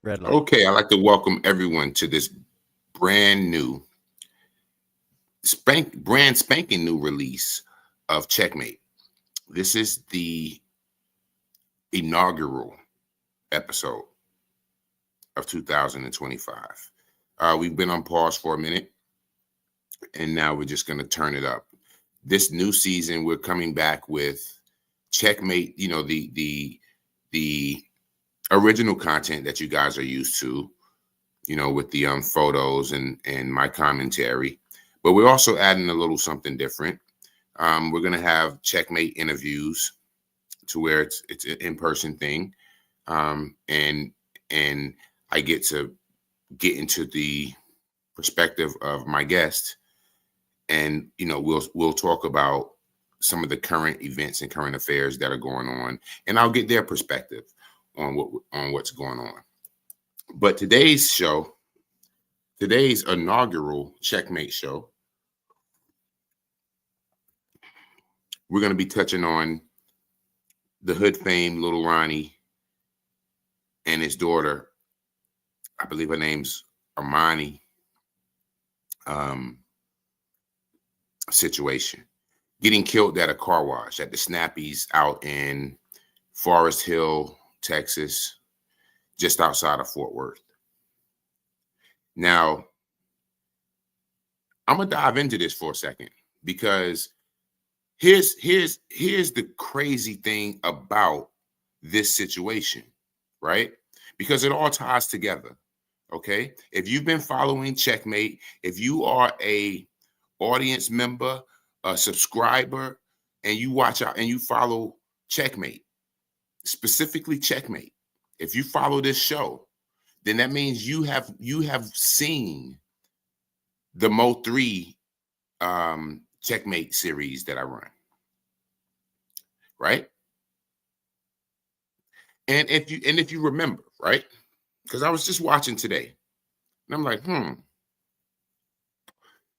Red light. Okay, I'd like to welcome everyone to this brand new, brand spanking new release of Checkmate. This is the inaugural episode of 2025. We've been on pause for a minute, and now we're just going to turn it up. This new season, we're coming back with Checkmate. You know, the original content that you guys are used to. You know, with the photos and my commentary, but we're also adding a little something different. We're gonna have Checkmate interviews to where it's an in-person thing, and I get to get into the perspective of my guest, and we'll talk about some of the current events and current affairs that are going on, and I'll get their perspective on what's going on. But today's inaugural Checkmate show, we're going to be touching on the Hoodfame little Ronnie and his daughter. I believe her name's Armani. Um, Situation. Getting killed at a car wash at the Snappies out in Forest Hill, Texas, just outside of Fort Worth. Now, I'm gonna dive into this for a second because here's the crazy thing about this situation, right? Because it all ties together. Okay, if you've been following Checkmate, if you are a audience member, a subscriber, and you watch out and you follow Checkmate, specifically Checkmate, if you follow this show, then that means you have seen the Mo3 Checkmate series that I run, right? And if you remember, right? Because I was just watching today, and I'm like,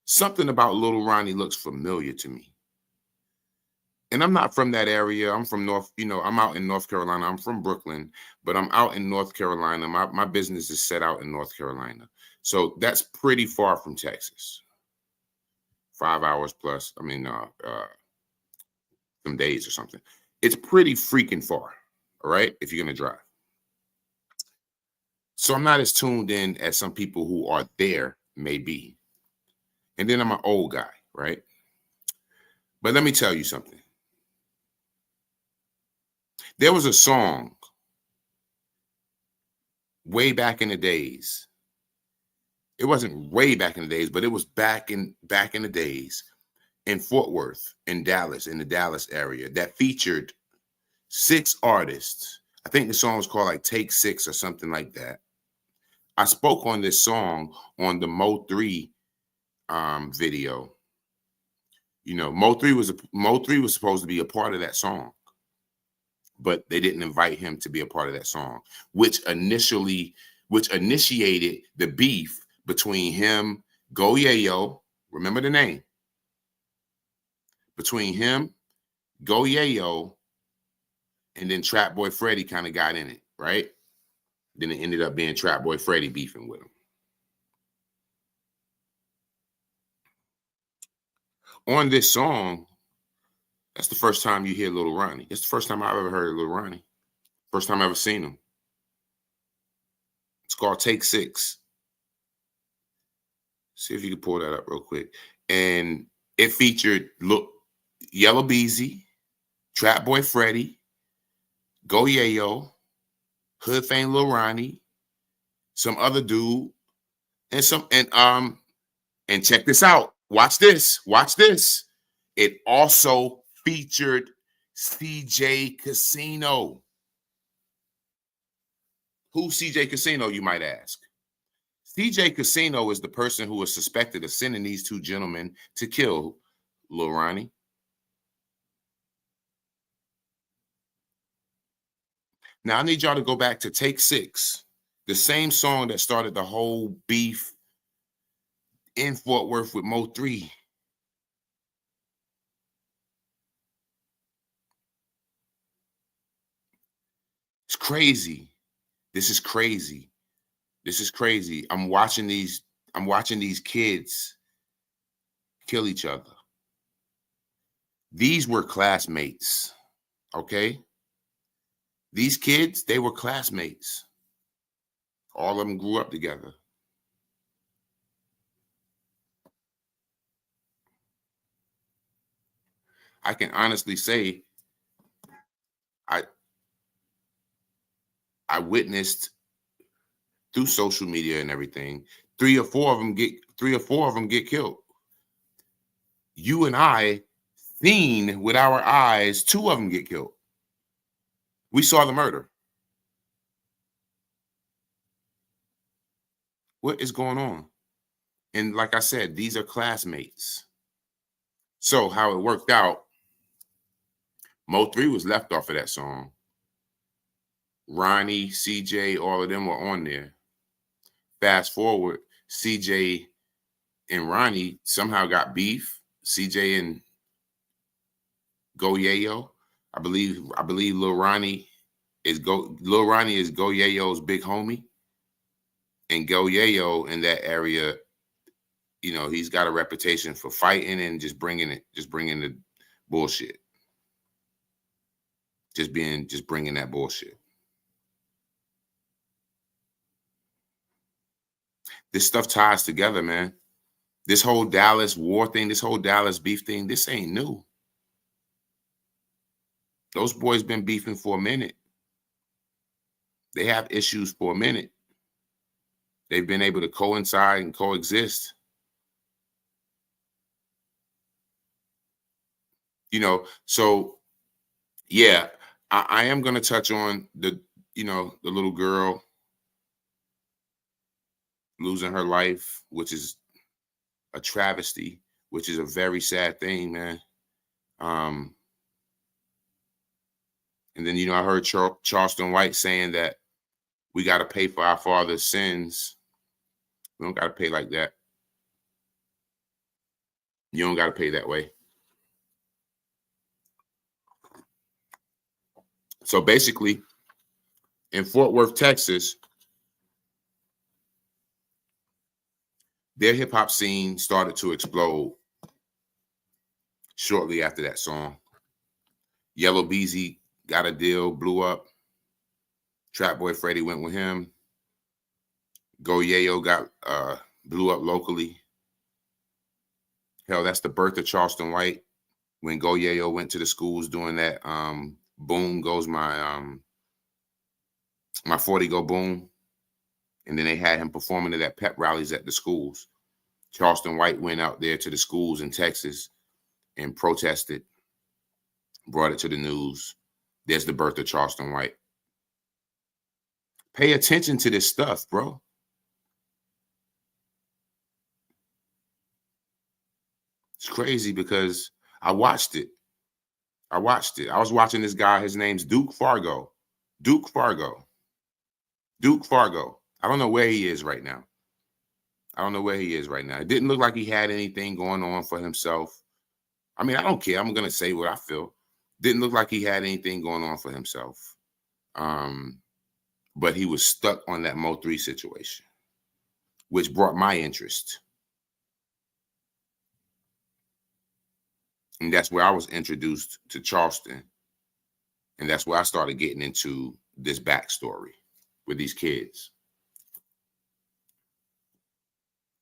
something about little Ronnie looks familiar to me. And I'm not from that area. I'm from I'm out in North Carolina. I'm from Brooklyn, but I'm out in North Carolina. My business is set out in North Carolina. So that's pretty far from Texas. 5 hours plus, some days or something. It's pretty freaking far, all right, if you're going to drive. So I'm not as tuned in as some people who are there may be. And then I'm an old guy, right? But let me tell you something. There was a song way back in the days. It wasn't way back in the days, but it was back in the days in Fort Worth, in Dallas, in the Dallas area, that featured 6 artists. I think the song was called like Take 6 or something like that. I spoke on this song on the Mo3 video. You know, Mo3 was supposed to be a part of that song, but they didn't invite him to be a part of that song, which initiated the beef between him, Go Yayo, remember the name, between him, Go Yayo, and then Trap Boy Freddy kind of got in it, right? Then it ended up being Trap Boy Freddy beefing with him. On this song, that's the first time you hear Little Ronnie. It's the first time I've ever heard of Little Ronnie. First time I ever seen him. It's called Take 6. See if you can pull that up real quick. And it featured Yellow Beezy, Trap Boy Freddy, Go Yayo, Hoodfame Lil Ronnie, some other dude, and check this out. Watch this. Watch this. It also featured CJ Casino. Who's CJ Casino, you might ask? CJ Casino is the person who was suspected of sending these 2 gentlemen to kill Lil Ronnie. Now I need y'all to go back to Take 6, the same song that started the whole beef in Fort Worth with Mo3. It's crazy. This is crazy. This is crazy. I'm watching these kids kill each other. These were classmates, okay? These kids, they were classmates. All of them grew up together. I can honestly say I witnessed through social media and everything, three or four of them get killed. You and I seen with our eyes, two of them get killed. We saw the murder. What is going on? And like I said, these are classmates. So how it worked out, Mo3 was left off of that song. Ronnie, CJ, all of them were on there. Fast forward, CJ and Ronnie somehow got beef. CJ and Go Yayo. I believe Lil Ronnie is Go Yayo's big homie. And Go Yayo in that area, you know, he's got a reputation for fighting and just bringing the bullshit. Just bringing that bullshit. This stuff ties together, man. This whole Dallas war thing, this whole Dallas beef thing, this ain't new. Those boys been beefing for a minute. They have issues for a minute. They've been able to coincide and coexist. You know, so yeah, I am going to touch on the little girl losing her life, which is a travesty, which is a very sad thing, man. And then, I heard Charleston White saying that we got to pay for our father's sins. We don't got to pay like that. You don't got to pay that way. So basically, in Fort Worth, Texas, their hip hop scene started to explode shortly after that song. Yellow Beezy got a deal, blew up. Trap Boy Freddy went with him. Go Yayo got blew up locally. Hell, that's the birth of Charleston White. When Go Yayo went to the schools doing that, boom goes my 40 go boom. And then they had him performing at that pep rallies at the schools. Charleston White went out there to the schools in Texas and protested, brought it to the news. There's the birth of Charleston White. Pay attention to this stuff, bro. It's crazy because I watched it. I was watching this guy. His name's Duke Fargo. Duke Fargo. I don't know where he is right now. It didn't look like he had anything going on for himself. I mean, I don't care. I'm going to say what I feel. Didn't look like he had anything going on for himself. But he was stuck on that Mo3 situation, which brought my interest. And that's where I was introduced to Charleston. And that's where I started getting into this backstory with these kids.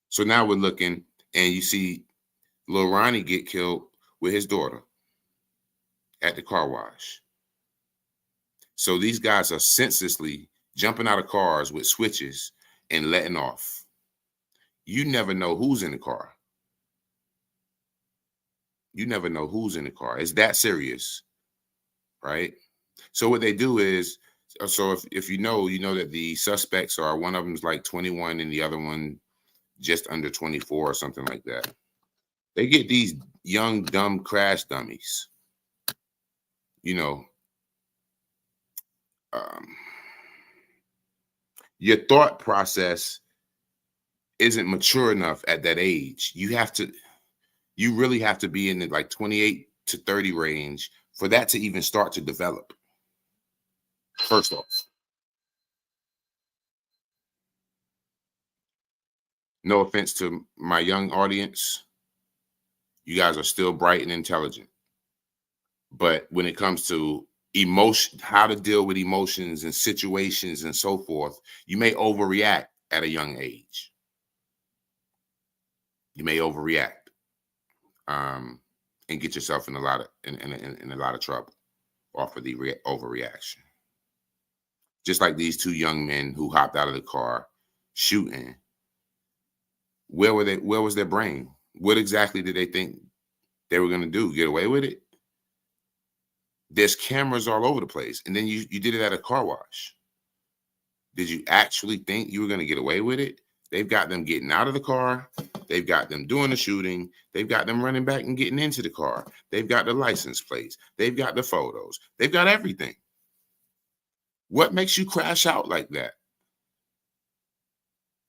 So now we're looking, and you see Lil Ronnie get killed with his daughter at the car wash. So these guys are senselessly jumping out of cars with switches and letting off. You never know who's in the car. It's that serious, right? So what they do is, so if you know that the suspects are, one of them's like 21 and the other one just under 24 or something like that. They get these young, dumb crash dummies. Your thought process isn't mature enough at that age. You really have to be in the like 28 to 30 range for that to even start to develop. First off. No offense to my young audience, you guys are still bright and intelligent. But when it comes to emotion, how to deal with emotions and situations and so forth, you may overreact at a young age. You may overreact, um, and get yourself in a lot of in a lot of trouble off of the overreaction. Just like these two young men who hopped out of the car shooting. Where were they? Where was their brain? What exactly did they think they were going to do? Get away with it? There's cameras all over the place, and then you did it at a car wash. Did you actually think you were going to get away with it? They've got them getting out of the car. They've got them doing the shooting. They've got them running back and getting into the car. They've got the license plates. They've got the photos. They've got everything. What makes you crash out like that?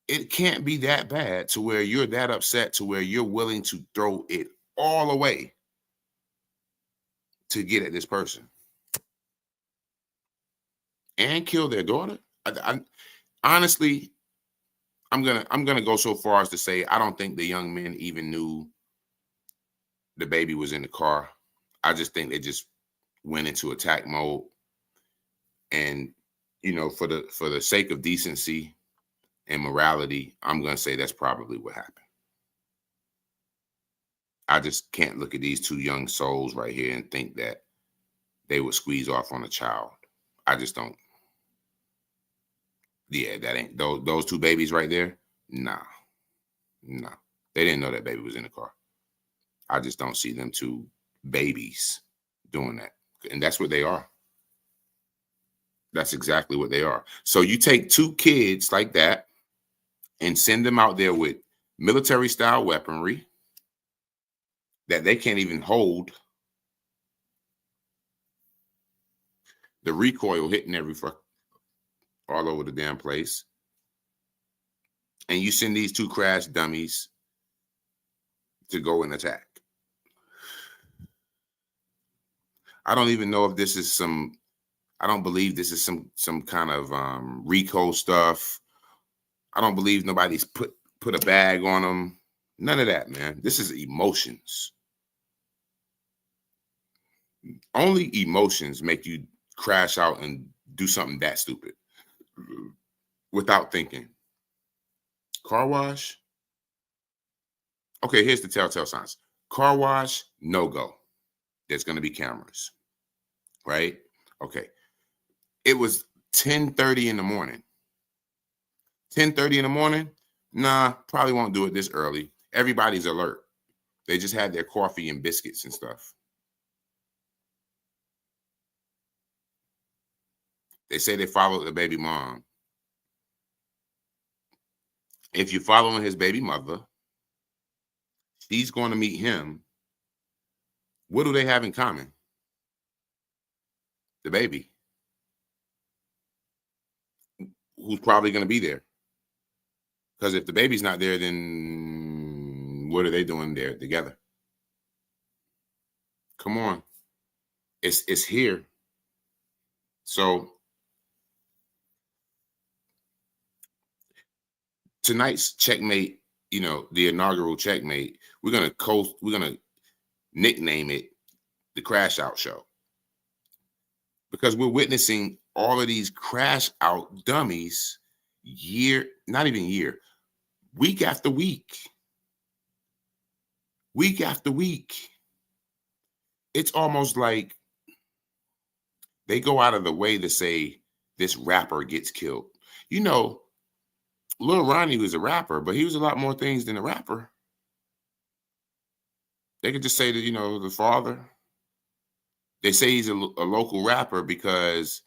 It can't be that bad to where you're that upset to where you're willing to throw it all away to get at this person and kill their daughter. Honestly, I'm gonna go so far as to say I don't think the young men even knew the baby was in the car. I just think they just went into attack mode, and for the sake of decency and morality, I'm gonna say that's probably what happened. I just can't look at these two young souls right here and think that they would squeeze off on a child. I just don't. Yeah, that ain't those two babies right there. Nah, nah. They didn't know that baby was in the car. I just don't see them two babies doing that. And that's what they are. That's exactly what they are. So you take two kids like that and send them out there with military style weaponry that they can't even hold. The recoil hitting all over the damn place. And you send these two crash dummies to go and attack. I don't even know if this is I don't believe this is some kind of RICO stuff. I don't believe nobody's put a bag on them. None of that, man. This is emotions. Only emotions make you crash out and do something that stupid without thinking. Car wash. Okay, here's the telltale signs. Car wash, no go. There's going to be cameras, right? Okay. It was 10:30 in the morning. 10:30 in the morning? Nah, probably won't do it this early. Everybody's alert. They just had their coffee and biscuits and stuff. They say they followed the baby mom. If you're following his baby mother, she's going to meet him. What do they have in common? The baby, who's probably going to be there. Because if the baby's not there, then what are they doing there together? Come on. It's here. So tonight's checkmate, the inaugural checkmate, we're gonna nickname it the Crash Out Show. Because we're witnessing all of these crash out dummies not even year, week after week. Week after week. It's almost like they go out of the way to say this rapper gets killed. Lil Ronnie was a rapper, but he was a lot more things than a rapper. They could just say that, the father. They say he's a local rapper because,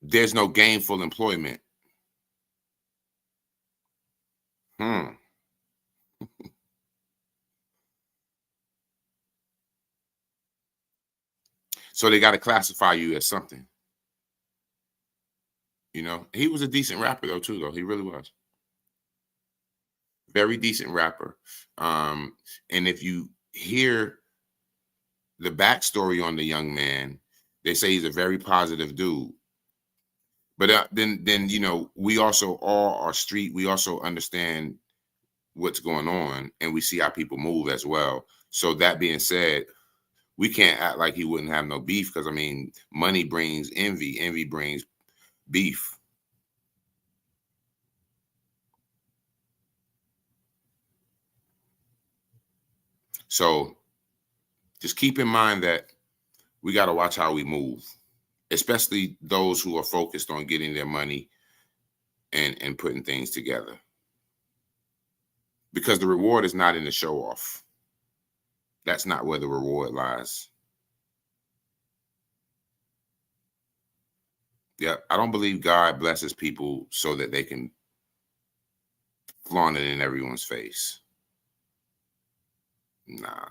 there's no gainful employment. So they got to classify you as something. He was a decent rapper though, too, though. He really was. Very decent rapper. And if you hear the backstory on the young man, they say he's a very positive dude. But then we also all are street. We also understand what's going on, and we see how people move as well. So that being said, we can't act like he wouldn't have no beef, because I mean, money brings envy. Envy brings beef. So just keep in mind that we got to watch how we move, especially those who are focused on getting their money and putting things together. Because the reward is not in the show off. That's not where the reward lies. Yeah, I don't believe God blesses people so that they can flaunt it in everyone's face. Nah.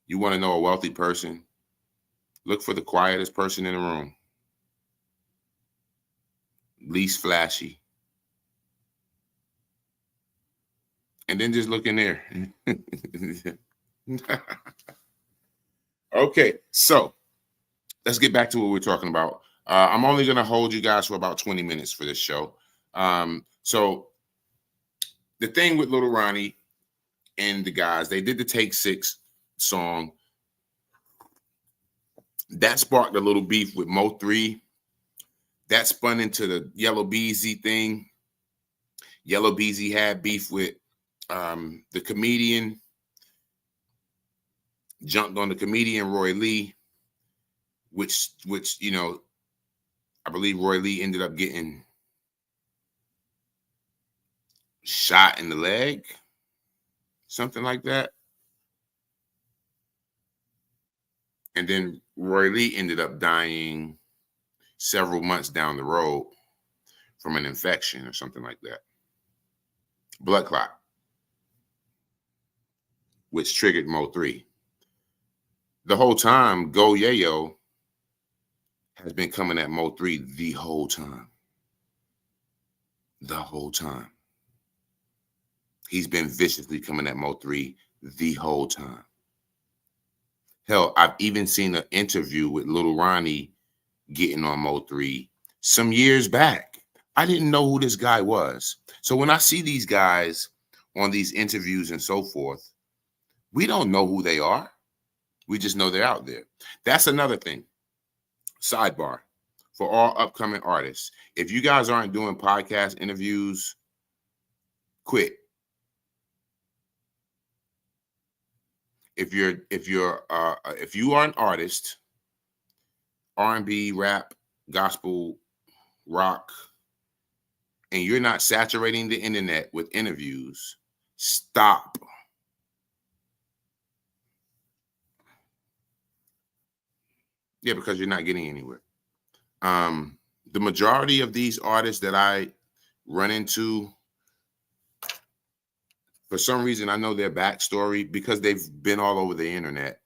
You want to know a wealthy person? Look for the quietest person in the room. Least flashy. And then just look in there. Okay, so let's get back to what we're talking about. I'm only going to hold you guys for about 20 minutes for this show. So the thing with Little Ronnie and the guys, they did the Take Six song. That sparked a little beef with Mo3. That spun into the Yellow Beezy thing. Yellow Beezy had beef with the comedian, jumped on the comedian Roy Lee, which I believe Roy Lee ended up getting shot in the leg, something like that. And then Roy Lee ended up dying several months down the road from an infection or something like that. Blood clot, which triggered Mo3. The whole time, Go Yayo has been coming at Mo3 the whole time. The whole time. He's been viciously coming at Mo3 the whole time. Hell, I've even seen an interview with Little Ronnie getting on Mo3 some years back. I didn't know who this guy was. So when I see these guys on these interviews and so forth, we don't know who they are. We just know they're out there. That's another thing. Sidebar for all upcoming artists. If you guys aren't doing podcast interviews, quit. If you are an artist, R&B, rap, gospel, rock, and you're not saturating the internet with interviews, stop. Yeah, because you're not getting anywhere. The majority of these artists that I run into, for some reason, I know their backstory because they've been all over the internet.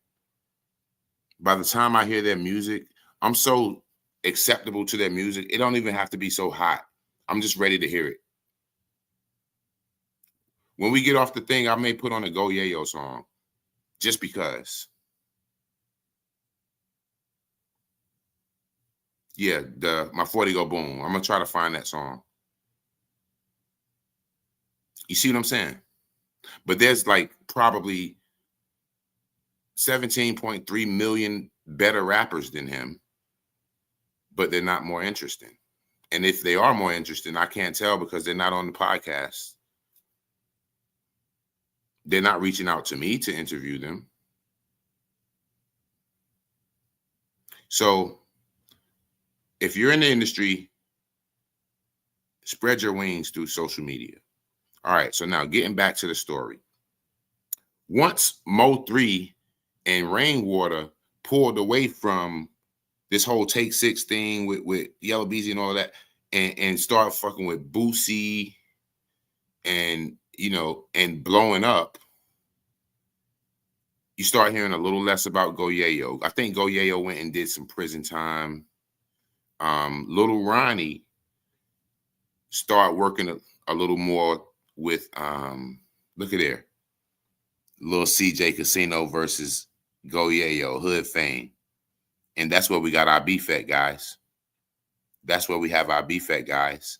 By the time I hear their music, I'm so acceptable to their music. It don't even have to be so hot. I'm just ready to hear it. When we get off the thing, I may put on a Go Yayo song just because. Yeah, my 40 Go Boom. I'm gonna try to find that song. You see what I'm saying? But there's like probably 17.3 million better rappers than him, but they're not more interesting. And if they are more interesting, I can't tell because they're not on the podcast. They're not reaching out to me to interview them. So if you're in the industry, spread your wings through social media. All right, so now getting back to the story. Once Mo3 and Rainwater pulled away from this whole Take Six thing with Yellow Beezy and all of that, and start fucking with Boosie and and blowing up, you start hearing a little less about Go Yayo. I think Go Yayo went and did some prison time. Little Ronnie start working a little more with look at there. Little CJ Casino versus Go Yayo, Hoodfame. And that's where we got our beef at, guys. That's where we have our beef at, guys.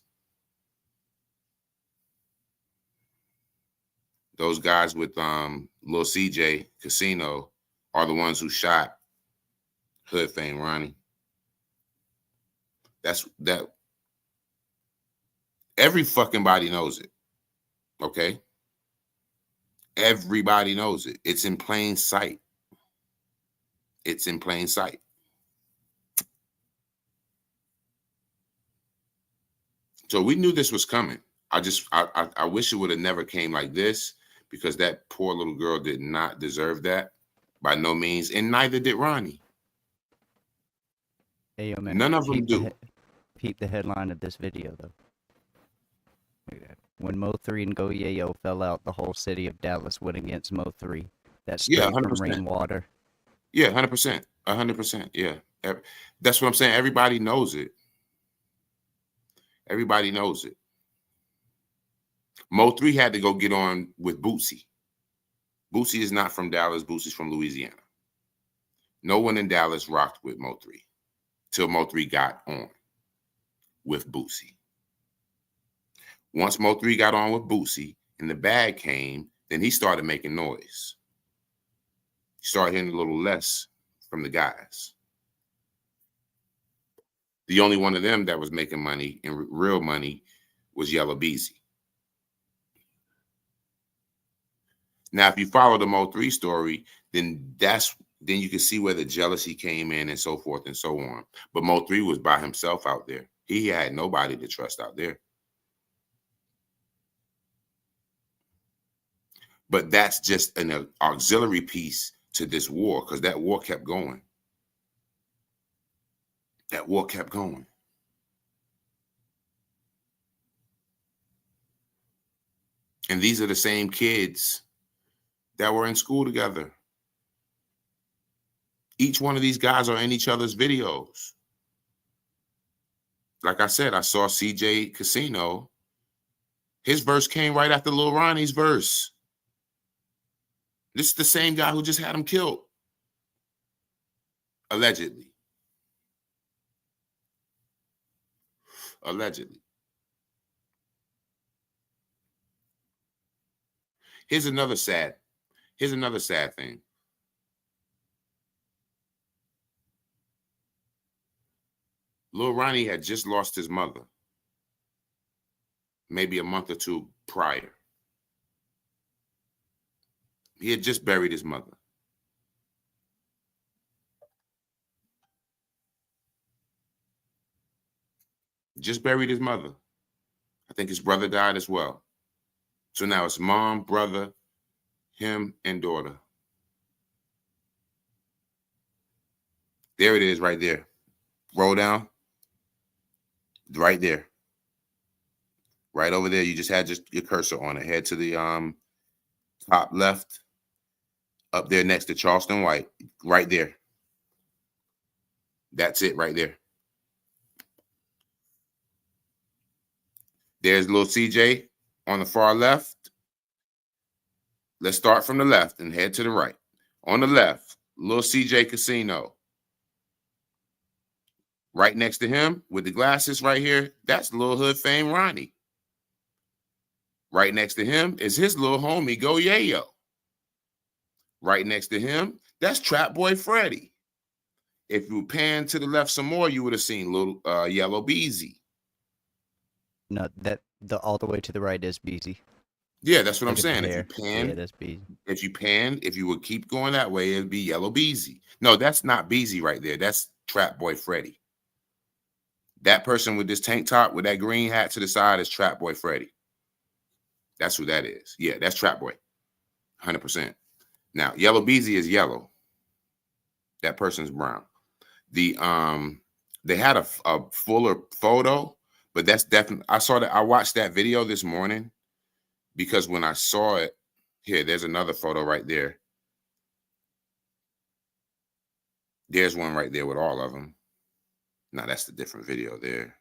Those guys with Lil CJ Casino are the ones who shot Hoodfame Ronnie. That every fucking body knows it. Okay? Everybody knows it. It's in plain sight. It's in plain sight. So we knew this was coming. I wish it would have never came like this, because that poor little girl did not deserve that by no means, and neither did Ronnie. Hey, yo, man, none of them do. Peep the headline of this video, though. Look at that. When Mo3 and Go Yayo fell out, the whole city of Dallas went against Mo3. That's straight Yeah, from 100%. Rainwater. Yeah, 100%. 100%. Yeah. That's what I'm saying. Everybody knows it. Everybody knows it. Mo3 had to go get on with Bootsy. Bootsy is not from Dallas. Bootsy's from Louisiana. No one in Dallas rocked with Mo3 till Mo3 got on with Bootsy. Once Mo3 got on with Bootsy and the bag came, then he started making noise. He started hearing a little less from the guys. The only one of them that was making money and real money was Yellow Beezy. Now, if you follow the Mo3 story, then you can see where the jealousy came in and so forth and so on. But Mo3 was by himself out there. He had nobody to trust out there. But that's just an auxiliary piece to this war, because that war kept going. That war kept going. And these are the same kids that were in school together. Each one of these guys are in each other's videos. Like I said, I saw CJ Casino. His verse came right after Lil Ronnie's verse. This is the same guy who just had him killed. Allegedly. Allegedly. Here's another sad thing. Lil Ronnie had just lost his mother, maybe a month or two prior. He had just buried his mother. Just buried his mother. I think his brother died as well. So now it's mom, brother, him, and daughter. There it is right there. Roll down. Right there. Right over there. You just had your cursor on it. Head to the top left. Up there next to Charleston White. Right there. That's it right there. There's little CJ on the far left. Let's start from the left and head to the right. On the left, little CJ Casino. Right next to him with the glasses right here, that's Lil Hoodfame Ronnie. Right next to him is his little homie Go Yayo. Right next to him, that's Trap Boy Freddy. If you pan to the left some more, you would have seen little Yellow Beezy. No, the all the way to the right is Beezy. Yeah, that's what Look I'm saying. at the If you hair. pan, Yeah, that's Beezy. if you would keep going that way, it'd be Yellow Beezy. No, that's not Beezy right there. That's Trap Boy Freddy. That person with this tank top with that green hat to the side is Trap Boy Freddy. That's who that is. Yeah, that's Trap Boy. 100%. Now, Yellow Beezy is yellow. That person's brown. They had a fuller photo, but that's definitely, I watched that video this morning because when I saw it, here, there's another photo right there. There's one right there with all of them. Now, that's the different video there.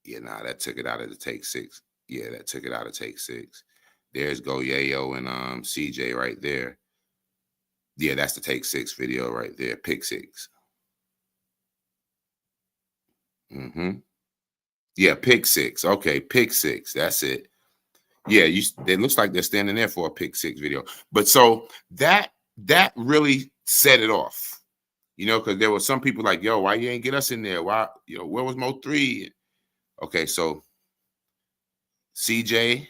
Yeah, that took it out of the take 6. Yeah, that took it out of take 6. There's Go Yayo and CJ right there. Yeah, that's the take 6 video right there. Pick 6. Yeah, pick 6. Okay, pick 6. That's it. Yeah, it looks like they're standing there for a pick 6 video. But so that really set it off. Because there were some people like, yo, why you ain't get us in there? Why, where was Mo 3? Okay, so CJ,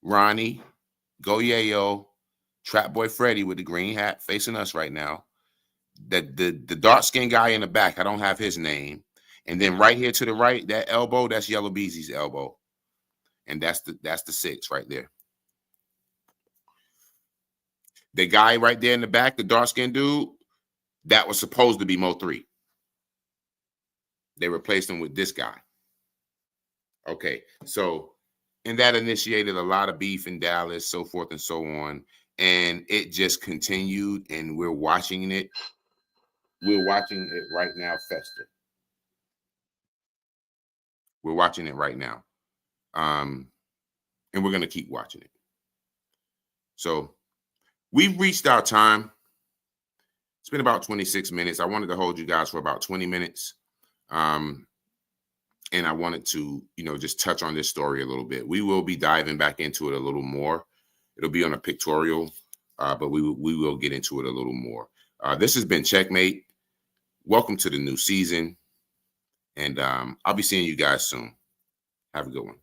Ronnie, Go Yayo, Trap Boy Freddy with the green hat facing us right now. The dark-skinned guy in the back, I don't have his name. And then right here to the right, that elbow, that's Yellow Beezy's elbow. And that's the 6 right there. The guy right there in the back, the dark-skinned dude, that was supposed to be Mo 3. They replaced him with this guy. Okay, so, and that initiated a lot of beef in Dallas, so forth and so on. And it just continued, and we're watching it. We're watching it right now fester. We're watching it right now. And we're going to keep watching it. So we've reached our time. It's been about 26 minutes. I wanted to hold you guys for about 20 minutes. And I wanted to, just touch on this story a little bit. We will be diving back into it a little more. It'll be on a pictorial, but we will get into it a little more. This has been Checkmate. Welcome to the new season. And I'll be seeing you guys soon. Have a good one.